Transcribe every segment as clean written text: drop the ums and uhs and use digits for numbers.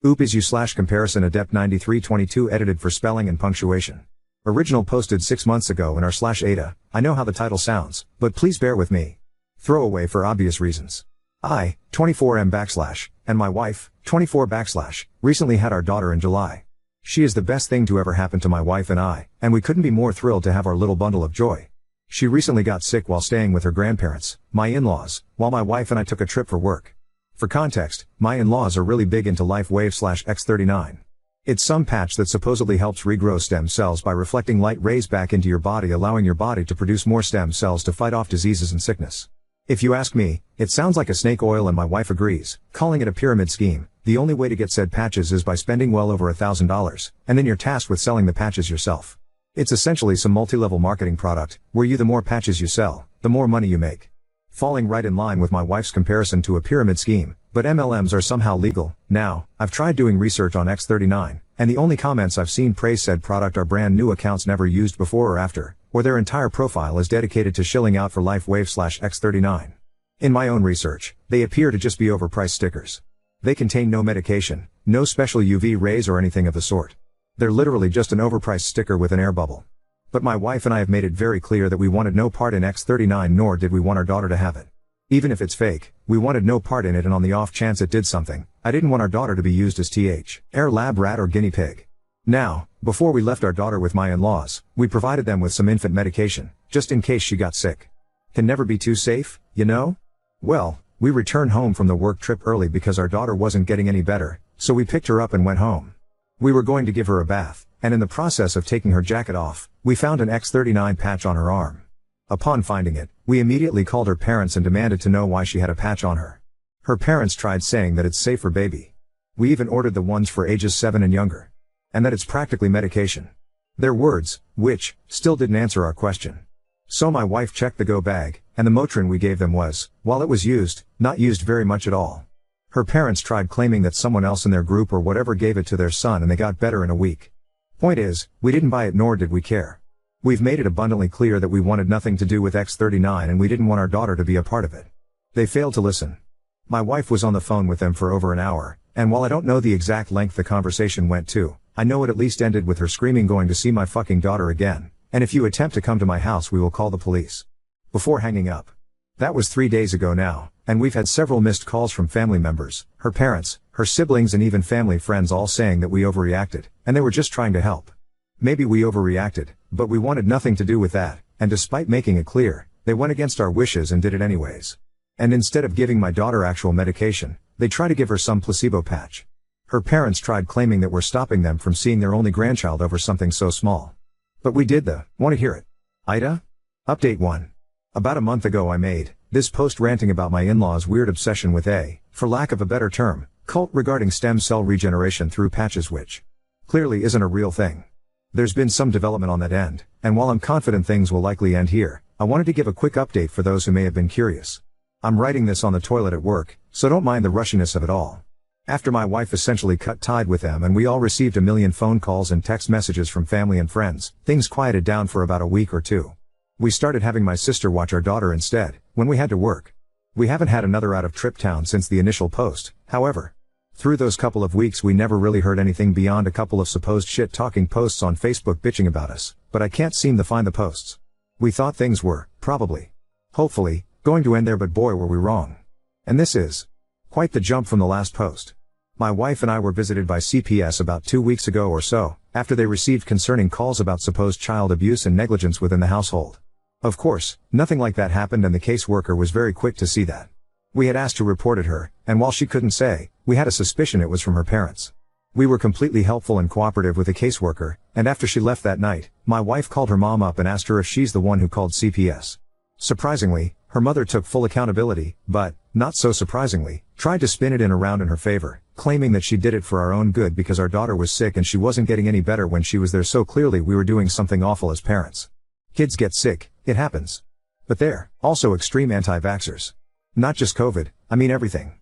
Oop is you/comparison adept 9322 edited for spelling and punctuation. Original posted 6 months ago in r/ada. I know how the title sounds, but please bear with me. Throwaway for obvious reasons. I, 24M / and my wife, 24 / recently had our daughter in July. She is the best thing to ever happen to my wife and I, and we couldn't be more thrilled to have our little bundle of joy. She recently got sick while staying with her grandparents, my in-laws, while my wife and I took a trip for work. For context, my in-laws are really big into LifeWave/X39. It's some patch that supposedly helps regrow stem cells by reflecting light rays back into your body, allowing your body to produce more stem cells to fight off diseases and sickness. If you ask me, it sounds like a snake oil and my wife agrees, calling it a pyramid scheme. The only way to get said patches is by spending well over $1,000, and then you're tasked with selling the patches yourself. It's essentially some multi-level marketing product, where the more patches you sell, the more money you make. Falling right in line with my wife's comparison to a pyramid scheme, but MLMs are somehow legal. Now, I've tried doing research on X39, and the only comments I've seen praise said product are brand new accounts never used before or after, or their entire profile is dedicated to shilling out for LifeWave/X39. In my own research, they appear to just be overpriced stickers. They contain no medication, no special UV rays or anything of the sort. They're literally just an overpriced sticker with an air bubble. But my wife and I have made it very clear that we wanted no part in X39, nor did we want our daughter to have it. Even if it's fake, we wanted no part in it, and on the off chance it did something, I didn't want our daughter to be used as air lab rat or guinea pig. Now, before we left our daughter with my in-laws, we provided them with some infant medication, just in case she got sick. Can never be too safe, you know? Well, we returned home from the work trip early because our daughter wasn't getting any better, so we picked her up and went home. We were going to give her a bath, and in the process of taking her jacket off, we found an X39 patch on her arm. Upon finding it, we immediately called her parents and demanded to know why she had a patch on her. Her parents tried saying that it's safe for baby. We even ordered the ones for ages 7 and younger. And that it's practically medication. Their words, which, still didn't answer our question. So my wife checked the go bag, and the Motrin we gave them was, while it was used, not used very much at all. Her parents tried claiming that someone else in their group or whatever gave it to their son and they got better in a week. Point is, we didn't buy it nor did we care. We've made it abundantly clear that we wanted nothing to do with X39 and we didn't want our daughter to be a part of it. They failed to listen. My wife was on the phone with them for over an hour, and while I don't know the exact length the conversation went to, I know it at least ended with her screaming, "Going to see my fucking daughter again, and if you attempt to come to my house we will call the police," before hanging up. That was 3 days ago now, and we've had several missed calls from family members, her parents, her siblings and even family friends all saying that we overreacted, and they were just trying to help. Maybe we overreacted, but we wanted nothing to do with that, and despite making it clear, they went against our wishes and did it anyways. And instead of giving my daughter actual medication, they try to give her some placebo patch. Her parents tried claiming that we're stopping them from seeing their only grandchild over something so small. But we did want to hear it. Ida? Update 1. About a month ago I made this post ranting about my in-laws' weird obsession with for lack of a better term, cult regarding stem cell regeneration through patches, which clearly isn't a real thing. There's been some development on that end, and while I'm confident things will likely end here, I wanted to give a quick update for those who may have been curious. I'm writing this on the toilet at work, so don't mind the rushiness of it all. After my wife essentially cut tied with them and we all received a million phone calls and text messages from family and friends, things quieted down for about a week or two. We started having my sister watch our daughter instead, when we had to work. We haven't had another out-of-trip town since the initial post, however. Through those couple of weeks we never really heard anything beyond a couple of supposed shit-talking posts on Facebook bitching about us, but I can't seem to find the posts. We thought things were, probably, hopefully, going to end there, but boy were we wrong. And this is quite the jump from the last post. My wife and I were visited by CPS about 2 weeks ago or so, after they received concerning calls about supposed child abuse and negligence within the household. Of course, nothing like that happened and the caseworker was very quick to see that. We had asked to report her, and while she couldn't say, we had a suspicion it was from her parents. We were completely helpful and cooperative with the caseworker, and after she left that night, my wife called her mom up and asked her if she's the one who called CPS. Surprisingly, her mother took full accountability, but, not so surprisingly, tried to spin it around in her favor, claiming that she did it for our own good because our daughter was sick and she wasn't getting any better when she was there, so clearly we were doing something awful as parents. Kids get sick, it happens. But they're also extreme anti-vaxxers. Not just COVID, I mean everything.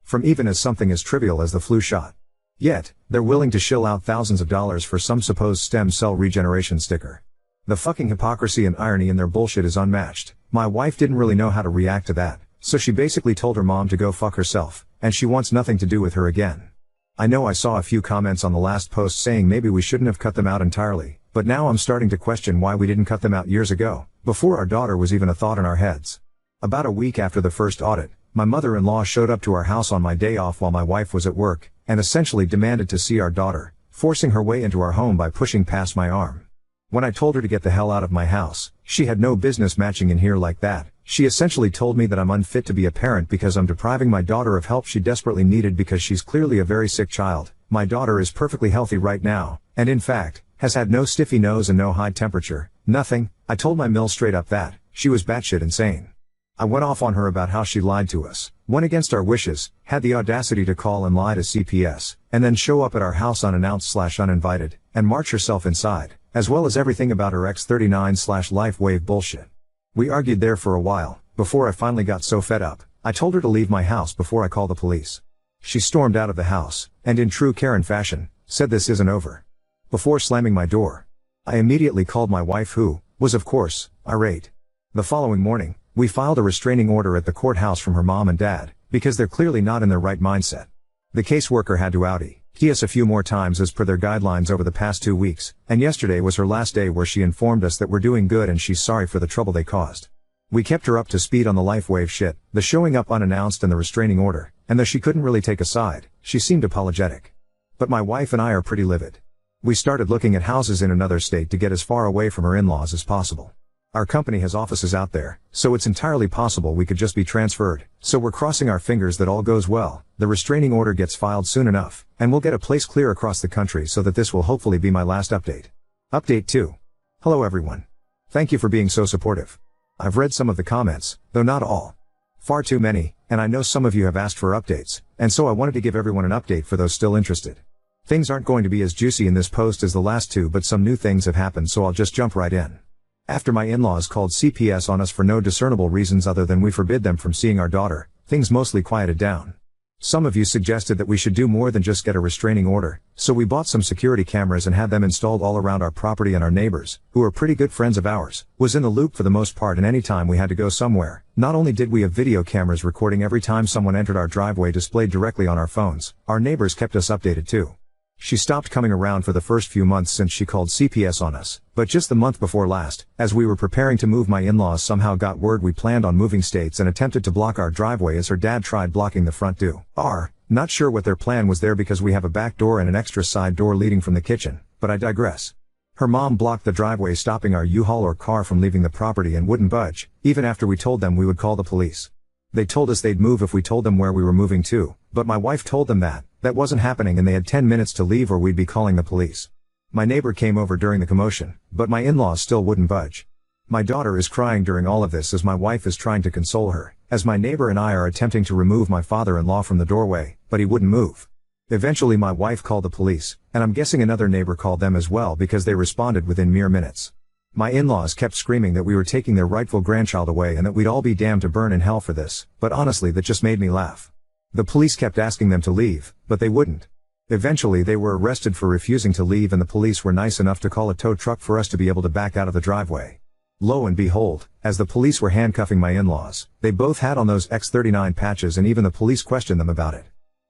From even as something as trivial as the flu shot. Yet, they're willing to shill out thousands of dollars for some supposed stem cell regeneration sticker. The fucking hypocrisy and irony in their bullshit is unmatched. My wife didn't really know how to react to that, so she basically told her mom to go fuck herself, and she wants nothing to do with her again. I know I saw a few comments on the last post saying maybe we shouldn't have cut them out entirely, but now I'm starting to question why we didn't cut them out years ago, before our daughter was even a thought in our heads. About a week after the first audit, my mother-in-law showed up to our house on my day off while my wife was at work, and essentially demanded to see our daughter, forcing her way into our home by pushing past my arm. When I told her to get the hell out of my house, she had no business matching in here like that. She essentially told me that I'm unfit to be a parent because I'm depriving my daughter of help she desperately needed because she's clearly a very sick child. My daughter is perfectly healthy right now, and in fact, has had no stiffy nose and no high temperature, nothing. I told my mill straight up that she was batshit insane. I went off on her about how she lied to us, went against our wishes, had the audacity to call and lie to CPS, and then show up at our house unannounced/uninvited, and march herself inside, as well as everything about her X39/life wave bullshit. We argued there for a while, before I finally got so fed up, I told her to leave my house before I call the police. She stormed out of the house, and in true Karen fashion, said this isn't over. Before slamming my door, I immediately called my wife who was of course, irate. The following morning, we filed a restraining order at the courthouse from her mom and dad, because they're clearly not in their right mindset. The caseworker had to outie us a few more times as per their guidelines over the past 2 weeks, and yesterday was her last day where she informed us that we're doing good and she's sorry for the trouble they caused. We kept her up to speed on the life wave shit, the showing up unannounced and the restraining order, and though she couldn't really take a side, she seemed apologetic. But my wife and I are pretty livid. We started looking at houses in another state to get as far away from her in-laws as possible. Our company has offices out there, so it's entirely possible we could just be transferred, so we're crossing our fingers that all goes well, the restraining order gets filed soon enough, and we'll get a place clear across the country so that this will hopefully be my last update. Update 2. Hello everyone. Thank you for being so supportive. I've read some of the comments, though not all. Far too many, and I know some of you have asked for updates, and so I wanted to give everyone an update for those still interested. Things aren't going to be as juicy in this post as the last two, but some new things have happened, so I'll just jump right in. After my in-laws called CPS on us for no discernible reasons other than we forbid them from seeing our daughter, things mostly quieted down. Some of you suggested that we should do more than just get a restraining order, so we bought some security cameras and had them installed all around our property, and our neighbors, who are pretty good friends of ours, was in the loop for the most part, and any time we had to go somewhere, not only did we have video cameras recording every time someone entered our driveway displayed directly on our phones, our neighbors kept us updated too. She stopped coming around for the first few months since she called CPS on us, but just the month before last, as we were preparing to move, my in-laws somehow got word we planned on moving states and attempted to block our driveway as her dad tried blocking the front door. Not sure what their plan was there because we have a back door and an extra side door leading from the kitchen, but I digress. Her mom blocked the driveway, stopping our U-Haul or car from leaving the property, and wouldn't budge, even after we told them we would call the police. They told us they'd move if we told them where we were moving to, but my wife told them that wasn't happening and they had 10 minutes to leave or we'd be calling the police. My neighbor came over during the commotion, but my in-laws still wouldn't budge. My daughter is crying during all of this as my wife is trying to console her, as my neighbor and I are attempting to remove my father-in-law from the doorway, but he wouldn't move. Eventually my wife called the police, and I'm guessing another neighbor called them as well because they responded within mere minutes. My in-laws kept screaming that we were taking their rightful grandchild away and that we'd all be damned to burn in hell for this, but honestly that just made me laugh. The police kept asking them to leave, but they wouldn't. Eventually they were arrested for refusing to leave, and the police were nice enough to call a tow truck for us to be able to back out of the driveway. Lo and behold, as the police were handcuffing my in-laws, they both had on those X39 patches, and even the police questioned them about it.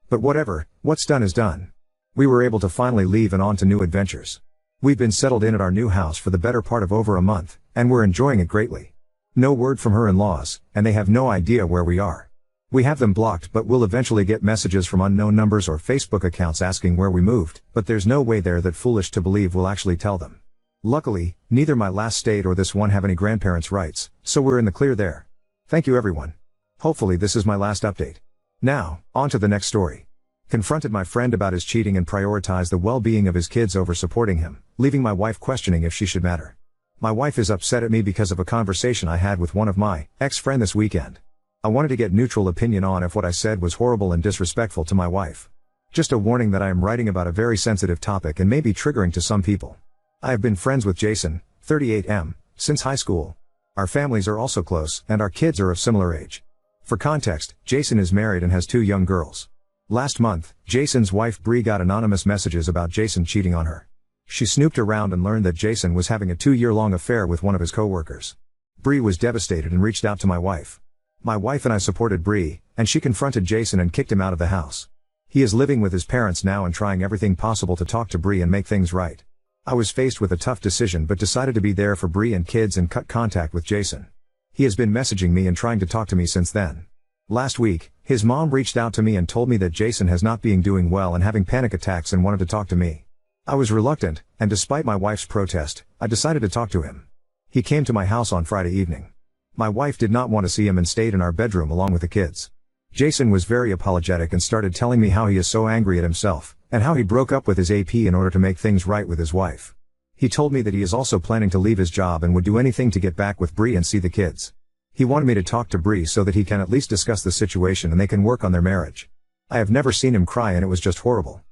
But whatever, what's done is done. We were able to finally leave and on to new adventures. We've been settled in at our new house for the better part of over a month, and we're enjoying it greatly. No word from her in-laws, and they have no idea where we are. We have them blocked, but we'll eventually get messages from unknown numbers or Facebook accounts asking where we moved, but there's no way they're that foolish to believe we'll actually tell them. Luckily, neither my last state or this one have any grandparents' rights, so we're in the clear there. Thank you everyone. Hopefully this is my last update. Now, on to the next story. Confronted my friend about his cheating and prioritized the well-being of his kids over supporting him, leaving my wife questioning if she should matter. My wife is upset at me because of a conversation I had with one of my ex-friend this weekend. I wanted to get neutral opinion on if what I said was horrible and disrespectful to my wife. Just a warning that I am writing about a very sensitive topic and may be triggering to some people. I have been friends with Jason, 38M, since high school. Our families are also close, and our kids are of similar age. For context, Jason is married and has 2 young girls. Last month, Jason's wife Bree got anonymous messages about Jason cheating on her. She snooped around and learned that Jason was having a 2-year-long affair with one of his co-workers. Bree was devastated and reached out to my wife. My wife and I supported Bree, and she confronted Jason and kicked him out of the house. He is living with his parents now and trying everything possible to talk to Bree and make things right. I was faced with a tough decision but decided to be there for Bree and kids and cut contact with Jason. He has been messaging me and trying to talk to me since then. Last week, his mom reached out to me and told me that Jason has not been doing well and having panic attacks and wanted to talk to me. I was reluctant, and despite my wife's protest, I decided to talk to him. He came to my house on Friday evening. My wife did not want to see him and stayed in our bedroom along with the kids. Jason was very apologetic and started telling me how he is so angry at himself, and how he broke up with his AP in order to make things right with his wife. He told me that he is also planning to leave his job and would do anything to get back with Bree and see the kids. He wanted me to talk to Bree so that he can at least discuss the situation and they can work on their marriage. I have never seen him cry and it was just horrible.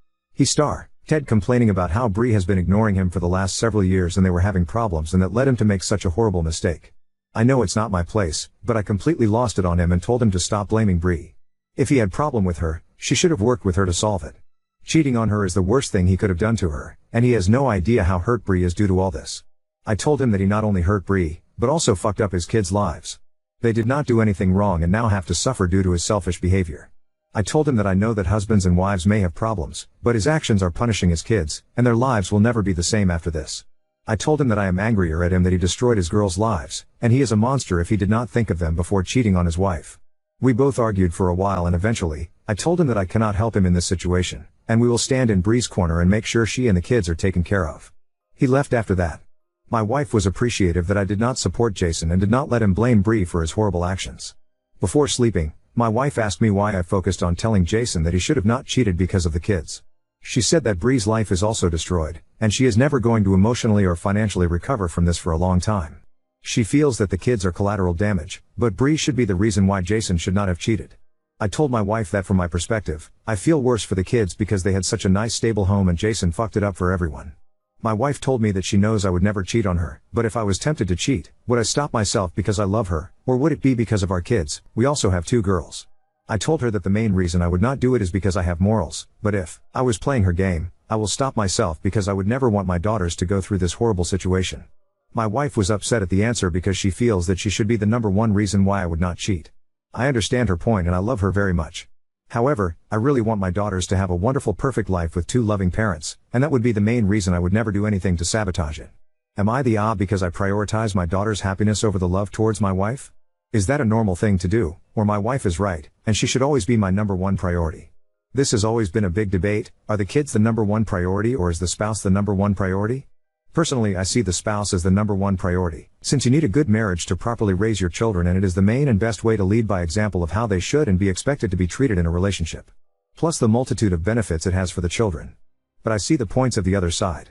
Ted complaining about how Bree has been ignoring him for the last several years and they were having problems and that led him to make such a horrible mistake. I know it's not my place, but I completely lost it on him and told him to stop blaming Bree. If he had problem with her, she should have worked with her to solve it. Cheating on her is the worst thing he could have done to her, and he has no idea how hurt Bree is due to all this. I told him that he not only hurt Bree, but also fucked up his kids' lives. They did not do anything wrong and now have to suffer due to his selfish behavior. I told him that I know that husbands and wives may have problems, but his actions are punishing his kids, and their lives will never be the same after this. I told him that I am angrier at him that he destroyed his girls' lives, and he is a monster if he did not think of them before cheating on his wife. We both argued for a while and eventually, I told him that I cannot help him in this situation, and we will stand in Bree's corner and make sure she and the kids are taken care of. He left after that. My wife was appreciative that I did not support Jason and did not let him blame Bree for his horrible actions. Before sleeping, my wife asked me why I focused on telling Jason that he should have not cheated because of the kids. She said that Bree's life is also destroyed, and she is never going to emotionally or financially recover from this for a long time. She feels that the kids are collateral damage, but Bree should be the reason why Jason should not have cheated. I told my wife that from my perspective, I feel worse for the kids because they had such a nice stable home and Jason fucked it up for everyone. My wife told me that she knows I would never cheat on her, but if I was tempted to cheat, would I stop myself because I love her, or would it be because of our kids? We also have 2 girls. I told her that the main reason I would not do it is because I have morals, but if I was playing her game, I will stop myself because I would never want my daughters to go through this horrible situation. My wife was upset at the answer because she feels that she should be the number one reason why I would not cheat. I understand her point and I love her very much. However, I really want my daughters to have a wonderful perfect life with 2 loving parents, and that would be the main reason I would never do anything to sabotage it. Am I the because I prioritize my daughter's happiness over the love towards my wife? Is that a normal thing to do, or my wife is right, and she should always be my number one priority? This has always been a big debate. Are the kids the number one priority or is the spouse the number one priority? Personally, I see the spouse as the number one priority, since you need a good marriage to properly raise your children and it is the main and best way to lead by example of how they should and be expected to be treated in a relationship. Plus the multitude of benefits it has for the children. But I see the points of the other side.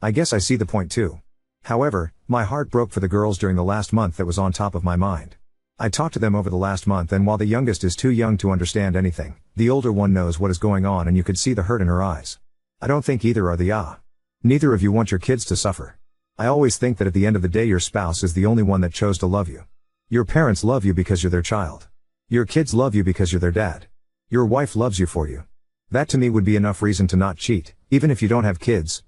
I guess I see the point too. However, my heart broke for the girls during the last month that was on top of my mind. I talked to them over the last month and while the youngest is too young to understand anything, the older one knows what is going on and you could see the hurt in her eyes. I don't think either are the Neither of you want your kids to suffer. I always think that at the end of the day your spouse is the only one that chose to love you. Your parents love you because you're their child. Your kids love you because you're their dad. Your wife loves you for you. That to me would be enough reason to not cheat, even if you don't have kids.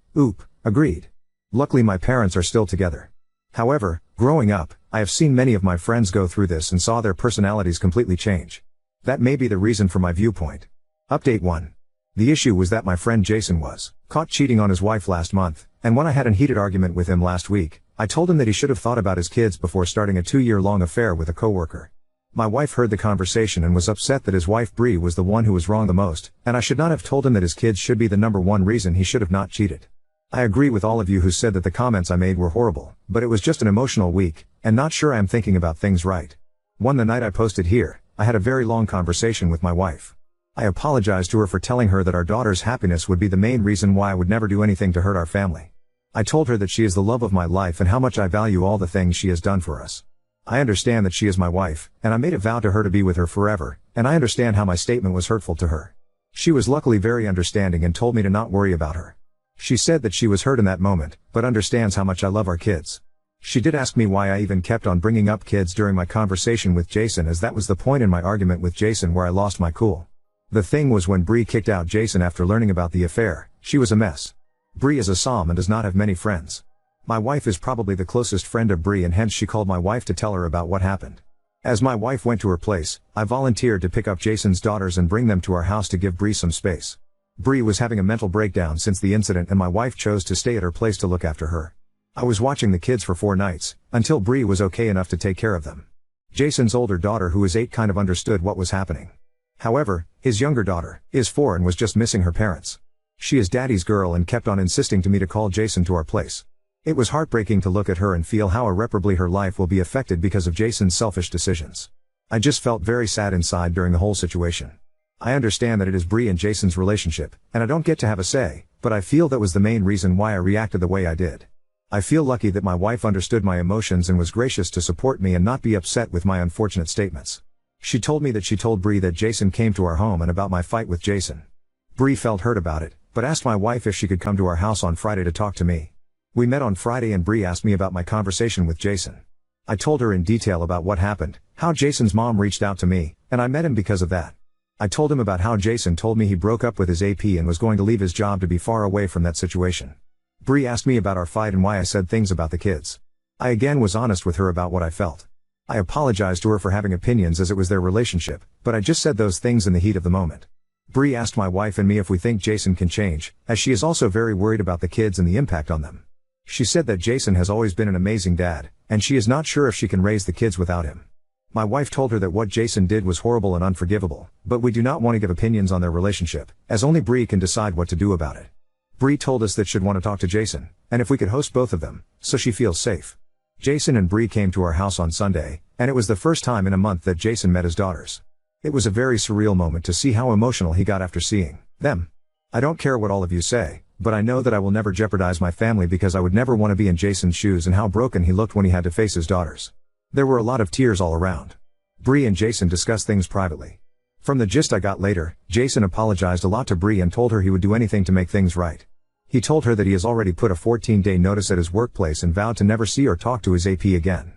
Agreed. Luckily my parents are still together. However, growing up, I have seen many of my friends go through this and saw their personalities completely change. That may be the reason for my viewpoint. Update 1. The issue was that my friend Jason was caught cheating on his wife last month, and when I had a heated argument with him last week, I told him that he should have thought about his kids before starting a 2-year-long affair with a coworker. My wife heard the conversation and was upset that his wife Bree was the one who was wrong the most, and I should not have told him that his kids should be the number one reason he should have not cheated. I agree with all of you who said that the comments I made were horrible, but it was just an emotional week, and not sure I am thinking about things right. The night I posted here, I had a very long conversation with my wife. I apologized to her for telling her that our daughter's happiness would be the main reason why I would never do anything to hurt our family. I told her that she is the love of my life and how much I value all the things she has done for us. I understand that she is my wife, and I made a vow to her to be with her forever, and I understand how my statement was hurtful to her. She was luckily very understanding and told me to not worry about her. She said that she was hurt in that moment, but understands how much I love our kids. She did ask me why I even kept on bringing up kids during my conversation with Jason, as that was the point in my argument with Jason where I lost my cool. The thing was when Bree kicked out Jason after learning about the affair, she was a mess. Bree is a psalm and does not have many friends. My wife is probably the closest friend of Bree and hence she called my wife to tell her about what happened. As my wife went to her place, I volunteered to pick up Jason's daughters and bring them to our house to give Bree some space. Bree was having a mental breakdown since the incident and my wife chose to stay at her place to look after her. I was watching the kids for 4 nights, until Bree was okay enough to take care of them. Jason's older daughter, who is 8, kind of understood what was happening. However, his younger daughter is 4 and was just missing her parents. She is daddy's girl and kept on insisting to me to call Jason to our place. It was heartbreaking to look at her and feel how irreparably her life will be affected because of Jason's selfish decisions. I just felt very sad inside during the whole situation. I understand that it is Bree and Jason's relationship, and I don't get to have a say, but I feel that was the main reason why I reacted the way I did. I feel lucky that my wife understood my emotions and was gracious to support me and not be upset with my unfortunate statements. She told me that she told Bree that Jason came to our home and about my fight with Jason. Bree felt hurt about it, but asked my wife if she could come to our house on Friday to talk to me. We met on Friday and Bree asked me about my conversation with Jason. I told her in detail about what happened, how Jason's mom reached out to me, and I met him because of that. I told him about how Jason told me he broke up with his AP and was going to leave his job to be far away from that situation. Bree asked me about our fight and why I said things about the kids. I again was honest with her about what I felt. I apologized to her for having opinions as it was their relationship, but I just said those things in the heat of the moment. Bree asked my wife and me if we think Jason can change, as she is also very worried about the kids and the impact on them. She said that Jason has always been an amazing dad, and she is not sure if she can raise the kids without him. My wife told her that what Jason did was horrible and unforgivable, but we do not want to give opinions on their relationship, as only Bree can decide what to do about it. Bree told us that she'd want to talk to Jason, and if we could host both of them, so she feels safe. Jason and Bree came to our house on Sunday, and it was the first time in a month that Jason met his daughters. It was a very surreal moment to see how emotional he got after seeing them. I don't care what all of you say, but I know that I will never jeopardize my family because I would never want to be in Jason's shoes and how broken he looked when he had to face his daughters. There were a lot of tears all around. Bree and Jason discussed things privately. From the gist I got later, Jason apologized a lot to Bree and told her he would do anything to make things right. He told her that he has already put a 14-day notice at his workplace and vowed to never see or talk to his AP again.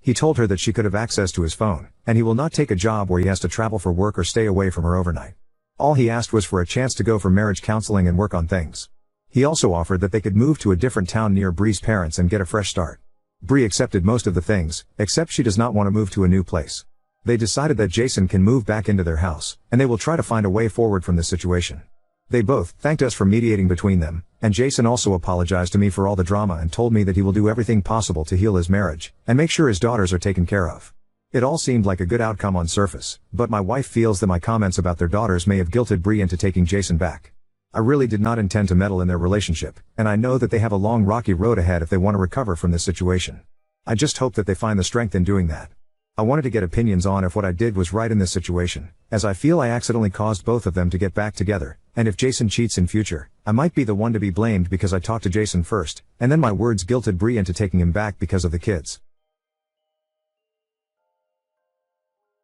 He told her that she could have access to his phone, and he will not take a job where he has to travel for work or stay away from her overnight. All he asked was for a chance to go for marriage counseling and work on things. He also offered that they could move to a different town near Bree's parents and get a fresh start. Bree accepted most of the things, except she does not want to move to a new place. They decided that Jason can move back into their house, and they will try to find a way forward from this situation. They both thanked us for mediating between them, and Jason also apologized to me for all the drama and told me that he will do everything possible to heal his marriage, and make sure his daughters are taken care of. It all seemed like a good outcome on surface, but my wife feels that my comments about their daughters may have guilted Bree into taking Jason back. I really did not intend to meddle in their relationship, and I know that they have a long rocky road ahead if they want to recover from this situation. I just hope that they find the strength in doing that. I wanted to get opinions on if what I did was right in this situation, as I feel I accidentally caused both of them to get back together, and if Jason cheats in future, I might be the one to be blamed because I talked to Jason first, and then my words guilted Bree into taking him back because of the kids.